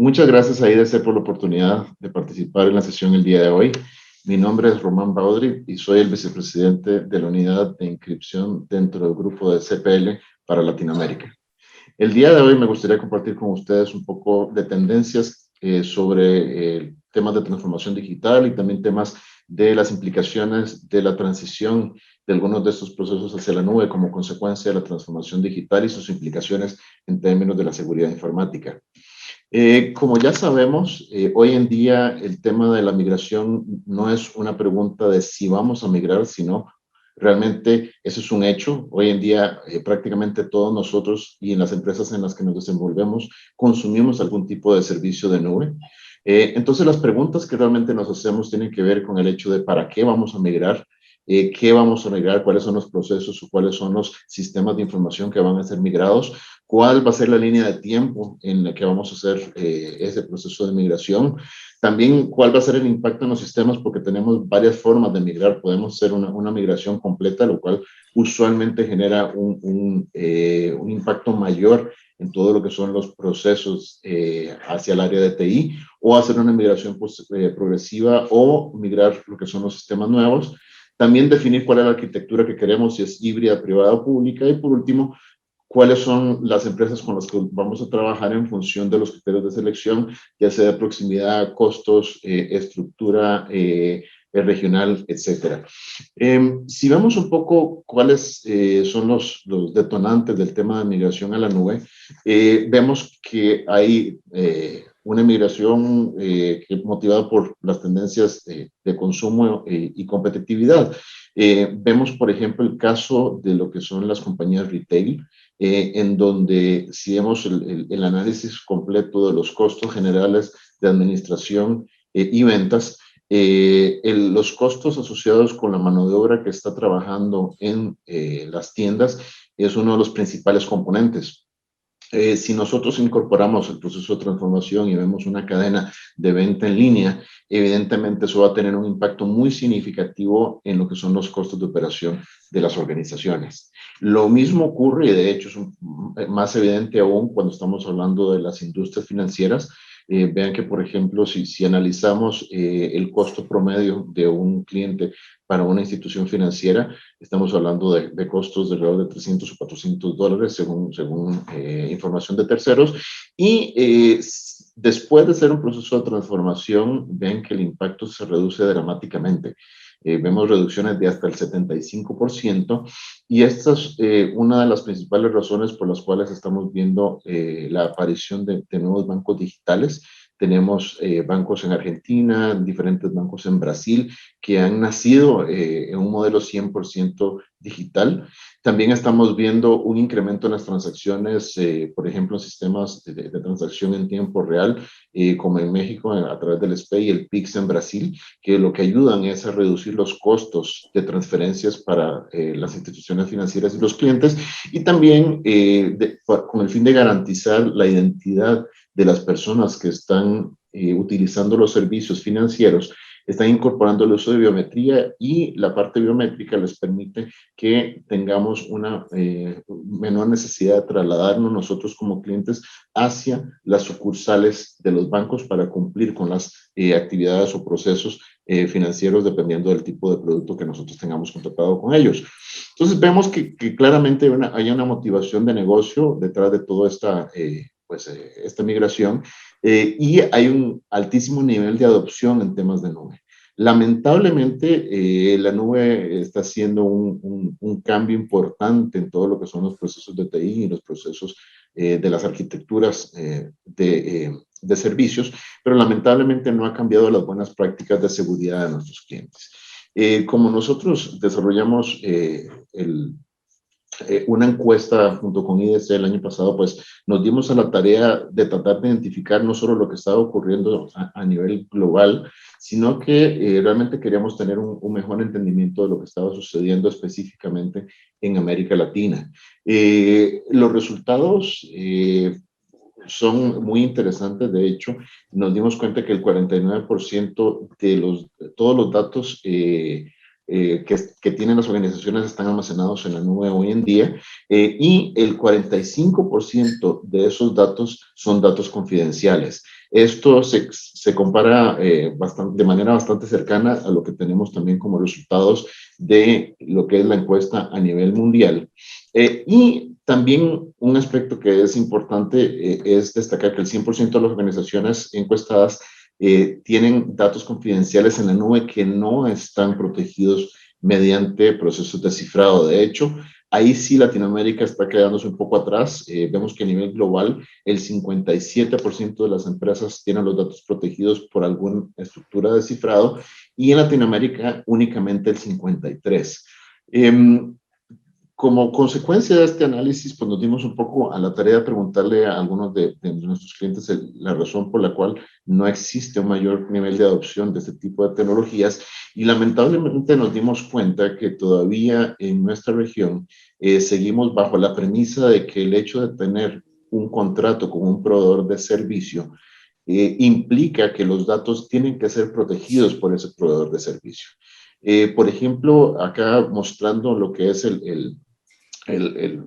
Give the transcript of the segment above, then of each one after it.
Muchas gracias a IDC por la oportunidad de participar en la sesión el día de hoy. Mi nombre es Román Baudry y soy el vicepresidente de la unidad de inscripción dentro del grupo de CPL para Latinoamérica. El día de hoy me gustaría compartir con ustedes un poco de tendencias sobre temas de transformación digital y también temas de las implicaciones de la transición de algunos de estos procesos hacia la nube como consecuencia de la transformación digital y sus implicaciones en términos de la seguridad informática. Como ya sabemos, hoy en día el tema de la migración no es una pregunta de si vamos a migrar, sino realmente eso es un hecho. Hoy en día prácticamente todos nosotros y en las empresas en las que nos desenvolvemos consumimos algún tipo de servicio de nube. Entonces las preguntas que realmente nos hacemos tienen que ver con el hecho de para qué vamos a migrar, qué vamos a migrar, cuáles son los procesos o cuáles son los sistemas de información que van a ser migrados, cuál va a ser la línea de tiempo en la que vamos a hacer ese proceso de migración. También cuál va a ser el impacto en los sistemas, porque tenemos varias formas de migrar. Podemos hacer una migración completa, lo cual usualmente genera un impacto mayor en todo lo que son los procesos hacia el área de TI, o hacer una migración progresiva o migrar lo que son los sistemas nuevos. También definir cuál es la arquitectura que queremos, si es híbrida, privada o pública. Y por último, cuáles son las empresas con las que vamos a trabajar en función de los criterios de selección, ya sea de proximidad, costos, estructura regional, etcétera. Si vemos un poco cuáles son los detonantes del tema de migración a la nube, vemos que hay una migración motivada por las tendencias de consumo y competitividad. Vemos, por ejemplo, el caso de lo que son las compañías retail, en donde si vemos el análisis completo de los costos generales de administración y ventas, los costos asociados con la mano de obra que está trabajando en las tiendas es uno de los principales componentes. Si nosotros incorporamos el proceso de transformación y vemos una cadena de venta en línea, evidentemente eso va a tener un impacto muy significativo en lo que son los costos de operación de las organizaciones. Lo mismo ocurre, y de hecho es más evidente aún cuando estamos hablando de las industrias financieras. Vean que, por ejemplo, si analizamos el costo promedio de un cliente para una institución financiera, estamos hablando de costos de alrededor de 300 o 400 dólares según información de terceros. Y después de hacer un proceso de transformación, ven que el impacto se reduce dramáticamente. Vemos reducciones de hasta el 75%, y esta es una de las principales razones por las cuales estamos viendo la aparición de nuevos bancos digitales. Tenemos bancos en Argentina, diferentes bancos en Brasil, que han nacido en un modelo 100% digital. También estamos viendo un incremento en las transacciones, por ejemplo, en sistemas de transacción en tiempo real, como en México a través del SPEI y el PIX en Brasil, que lo que ayudan es a reducir los costos de transferencias para las instituciones financieras y los clientes, y también con el fin de garantizar la identidad de las personas que están utilizando los servicios financieros, están incorporando el uso de biometría, y la parte biométrica les permite que tengamos una menor necesidad de trasladarnos nosotros como clientes hacia las sucursales de los bancos para cumplir con las actividades o procesos financieros dependiendo del tipo de producto que nosotros tengamos contratado con ellos. Entonces vemos que claramente hay una motivación de negocio detrás de toda esta migración, y hay un altísimo nivel de adopción en temas de nube. Lamentablemente, la nube está haciendo un cambio importante en todo lo que son los procesos de TI y los procesos de las arquitecturas de servicios, pero lamentablemente no ha cambiado las buenas prácticas de seguridad de nuestros clientes. Como nosotros desarrollamos una encuesta junto con IDC el año pasado, pues nos dimos a la tarea de tratar de identificar no solo lo que estaba ocurriendo a nivel global, sino que realmente queríamos tener un mejor entendimiento de lo que estaba sucediendo específicamente en América Latina. Los resultados son muy interesantes. De hecho, nos dimos cuenta que el 49% de todos los datos que tienen las organizaciones están almacenados en la nube hoy en día, y el 45% de esos datos son datos confidenciales. Esto se compara de manera bastante cercana a lo que tenemos también como resultados de lo que es la encuesta a nivel mundial. Y también un aspecto que es importante es destacar que el 100% de las organizaciones encuestadas tienen datos confidenciales en la nube que no están protegidos mediante procesos de cifrado. De hecho, ahí sí Latinoamérica está quedándose un poco atrás. Vemos que a nivel global el 57% de las empresas tienen los datos protegidos por alguna estructura de cifrado y en Latinoamérica únicamente el 53%. Como consecuencia de este análisis, pues nos dimos un poco a la tarea de preguntarle a algunos de nuestros clientes la razón por la cual no existe un mayor nivel de adopción de este tipo de tecnologías y lamentablemente nos dimos cuenta que todavía en nuestra región seguimos bajo la premisa de que el hecho de tener un contrato con un proveedor de servicio implica que los datos tienen que ser protegidos por ese proveedor de servicio. Por ejemplo, acá mostrando lo que es el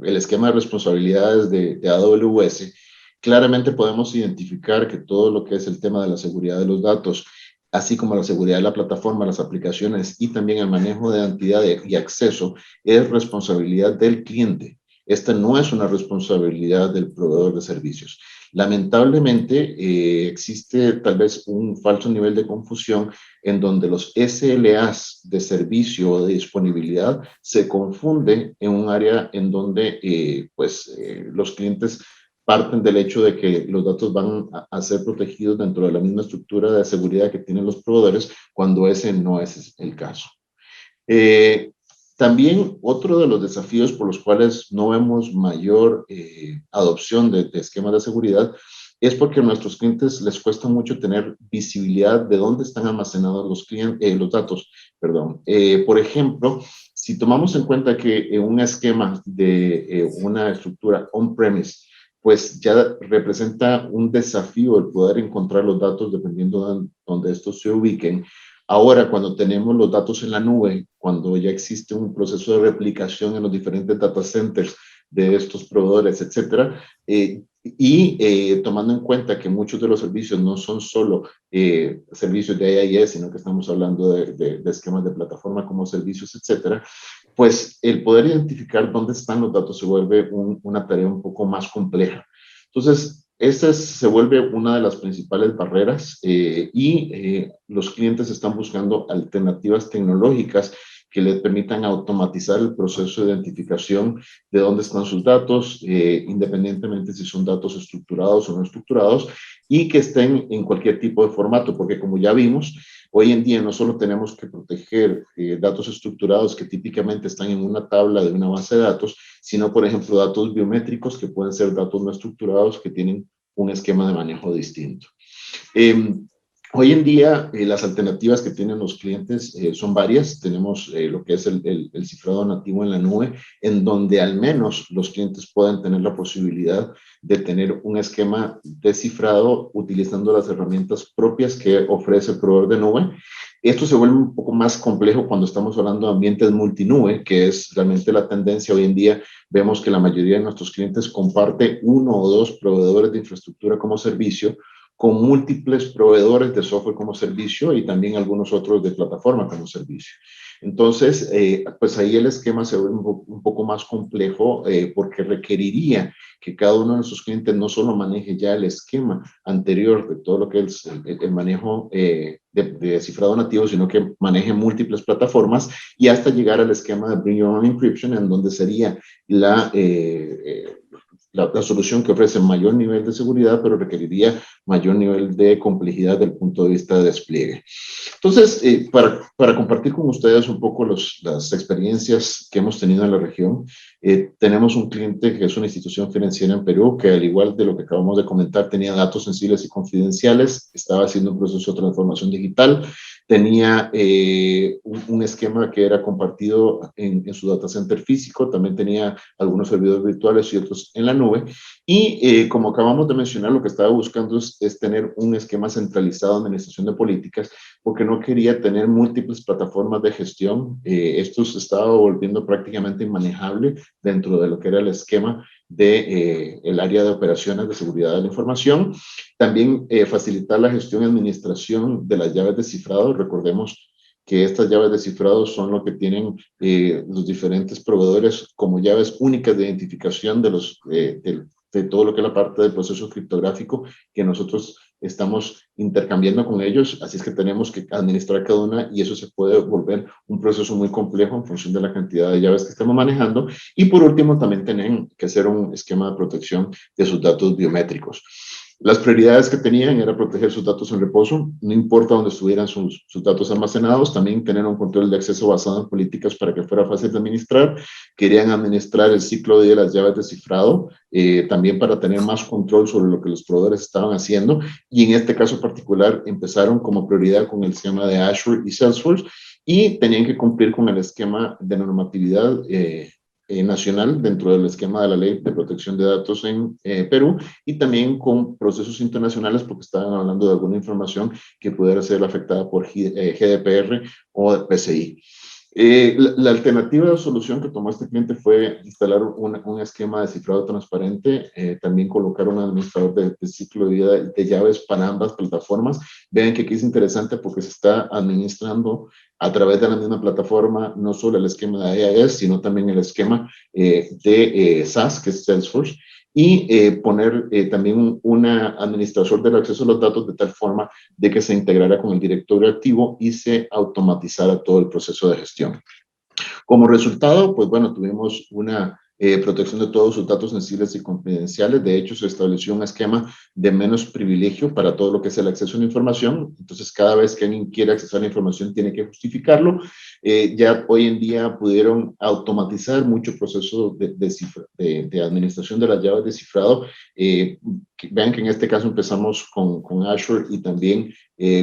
esquema de responsabilidades de AWS, claramente podemos identificar que todo lo que es el tema de la seguridad de los datos, así como la seguridad de la plataforma, las aplicaciones y también el manejo de identidad y acceso, es responsabilidad del cliente. Esta no es una responsabilidad del proveedor de servicios. Lamentablemente, existe tal vez un falso nivel de confusión en donde los SLAs de servicio o de disponibilidad se confunden en un área en donde los clientes parten del hecho de que los datos van a ser protegidos dentro de la misma estructura de seguridad que tienen los proveedores, cuando ese no es el caso. Eh, También otro de los desafíos por los cuales no vemos mayor adopción de esquemas de seguridad es porque a nuestros clientes les cuesta mucho tener visibilidad de dónde están almacenados los datos. Perdón. Por ejemplo, si tomamos en cuenta que un esquema de una estructura on-premise pues ya representa un desafío el poder encontrar los datos dependiendo de donde estos se ubiquen. Ahora, cuando tenemos los datos en la nube, cuando ya existe un proceso de replicación en los diferentes data centers de estos proveedores, etcétera, tomando en cuenta que muchos de los servicios no son solo servicios de AIS, sino que estamos hablando de esquemas de plataforma como servicios, etcétera, pues el poder identificar dónde están los datos se vuelve una tarea un poco más compleja. Entonces, esta se vuelve una de las principales barreras los clientes están buscando alternativas tecnológicas que les permitan automatizar el proceso de identificación de dónde están sus datos, independientemente si son datos estructurados o no estructurados, y que estén en cualquier tipo de formato, porque como ya vimos, hoy en día no solo tenemos que proteger datos estructurados que típicamente están en una tabla de una base de datos, sino, por ejemplo, datos biométricos que pueden ser datos no estructurados que tienen un esquema de manejo distinto. Hoy en día, las alternativas que tienen los clientes son varias. Tenemos lo que es el cifrado nativo en la nube, en donde al menos los clientes puedan tener la posibilidad de tener un esquema de cifrado utilizando las herramientas propias que ofrece el proveedor de nube. Esto se vuelve un poco más complejo cuando estamos hablando de ambientes multinube, que es realmente la tendencia. Hoy en día vemos que la mayoría de nuestros clientes comparte uno o dos proveedores de infraestructura como servicio, con múltiples proveedores de software como servicio y también algunos otros de plataforma como servicio. Entonces, pues ahí el esquema se vuelve un poco más complejo porque requeriría que cada uno de nuestros clientes no solo maneje ya el esquema anterior de todo lo que es el manejo de cifrado nativo, sino que maneje múltiples plataformas y hasta llegar al esquema de Bring Your Own Encryption, en donde sería la solución que ofrece mayor nivel de seguridad, pero requeriría mayor nivel de complejidad desde el punto de vista de despliegue. Entonces, para compartir con ustedes un poco las experiencias que hemos tenido en la región, tenemos un cliente que es una institución financiera en Perú, que al igual de lo que acabamos de comentar, tenía datos sensibles y confidenciales, estaba haciendo un proceso de transformación digital, tenía un esquema que era compartido en su data center físico, también tenía algunos servidores virtuales y otros en la nube, y como acabamos de mencionar, lo que estaba buscando es tener un esquema centralizado de administración de políticas, porque no quería tener múltiples plataformas de gestión. Esto se estaba volviendo prácticamente inmanejable dentro de lo que era el esquema de el área de operaciones de seguridad de la información. También facilitar la gestión y administración de las llaves de cifrado. Recordemos que estas llaves de cifrado son lo que tienen los diferentes proveedores como llaves únicas de identificación de todo lo que es la parte del proceso criptográfico que nosotros estamos intercambiando con ellos, así es que tenemos que administrar cada una y eso se puede volver un proceso muy complejo en función de la cantidad de llaves que estemos manejando. Y por último, también tienen que hacer un esquema de protección de sus datos biométricos. Las prioridades que tenían era proteger sus datos en reposo, no importa dónde estuvieran sus datos almacenados, también tener un control de acceso basado en políticas para que fuera fácil de administrar. Querían administrar el ciclo de las llaves de cifrado, también para tener más control sobre lo que los proveedores estaban haciendo. Y en este caso particular empezaron como prioridad con el esquema de Azure y Salesforce y tenían que cumplir con el esquema de normatividad nacional dentro del esquema de la Ley de Protección de Datos en Perú y también con procesos internacionales porque estaban hablando de alguna información que pudiera ser afectada por GDPR o PCI. La alternativa de solución que tomó este cliente fue instalar un esquema de cifrado transparente, también colocar un administrador de ciclo de vida de llaves para ambas plataformas. Vean que aquí es interesante porque se está administrando a través de la misma plataforma no solo el esquema de AIS, sino también el esquema de SaaS, que es Salesforce, y poner también un administrador del acceso a los datos de tal forma de que se integrara con el directorio activo y se automatizara todo el proceso de gestión. Como resultado, pues bueno, tuvimos una protección de todos sus datos sensibles y confidenciales. De hecho, se estableció un esquema de menos privilegio para todo lo que es el acceso a la información. Entonces, cada vez que alguien quiere acceder a la información, tiene que justificarlo. Ya hoy en día pudieron automatizar mucho proceso de administración de las llaves de cifrado. Vean que en este caso empezamos con Azure y también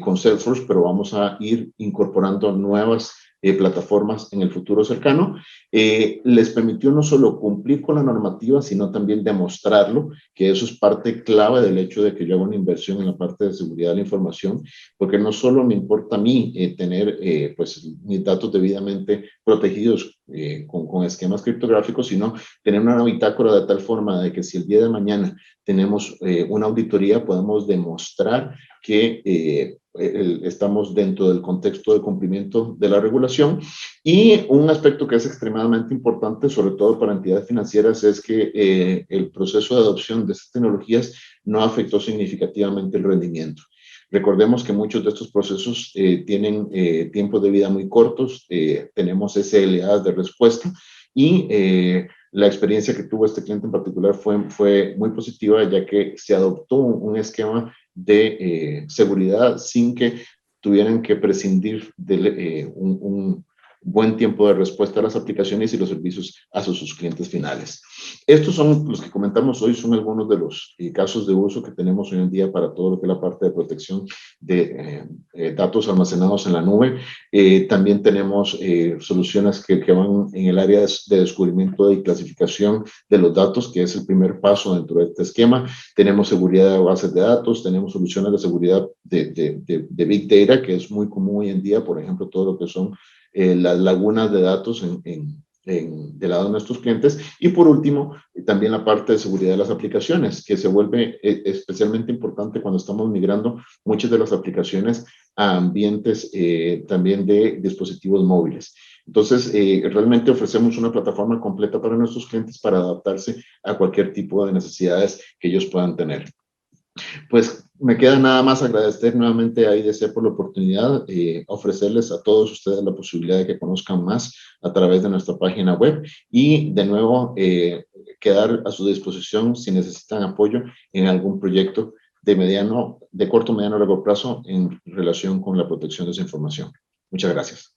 con Salesforce, pero vamos a ir incorporando nuevas plataformas en el futuro cercano. Les permitió no solo cumplir con la normativa, sino también demostrarlo, que eso es parte clave del hecho de que yo hago una inversión en la parte de seguridad de la información, porque no solo me importa a mí tener pues, mis datos debidamente protegidos con esquemas criptográficos, sino tener una bitácora de tal forma de que si el día de mañana tenemos una auditoría, podemos demostrar que estamos dentro del contexto de cumplimiento de la regulación. Y un aspecto que es extremadamente importante, sobre todo para entidades financieras, es que el proceso de adopción de estas tecnologías no afectó significativamente el rendimiento. Recordemos que muchos de estos procesos tienen tiempos de vida muy cortos, tenemos SLAs de respuesta y la experiencia que tuvo este cliente en particular fue muy positiva, ya que se adoptó un esquema de seguridad sin que tuvieran que prescindir de un buen tiempo de respuesta a las aplicaciones y los servicios a sus clientes finales. Estos son los que comentamos hoy, son algunos de los casos de uso que tenemos hoy en día para todo lo que es la parte de protección de datos almacenados en la nube. También tenemos soluciones que van en el área de descubrimiento y clasificación de los datos, que es el primer paso dentro de este esquema. Tenemos seguridad de bases de datos, tenemos soluciones de seguridad de Big Data, que es muy común hoy en día, por ejemplo, todo lo que son las lagunas de datos del lado de nuestros clientes. Y por último, también la parte de seguridad de las aplicaciones, que se vuelve especialmente importante cuando estamos migrando muchas de las aplicaciones a ambientes también de dispositivos móviles. Entonces, realmente ofrecemos una plataforma completa para nuestros clientes para adaptarse a cualquier tipo de necesidades que ellos puedan tener. Pues me queda nada más agradecer nuevamente a IDC por la oportunidad, ofrecerles a todos ustedes la posibilidad de que conozcan más a través de nuestra página web y de nuevo quedar a su disposición si necesitan apoyo en algún proyecto de corto, mediano o largo plazo en relación con la protección de su información. Muchas gracias.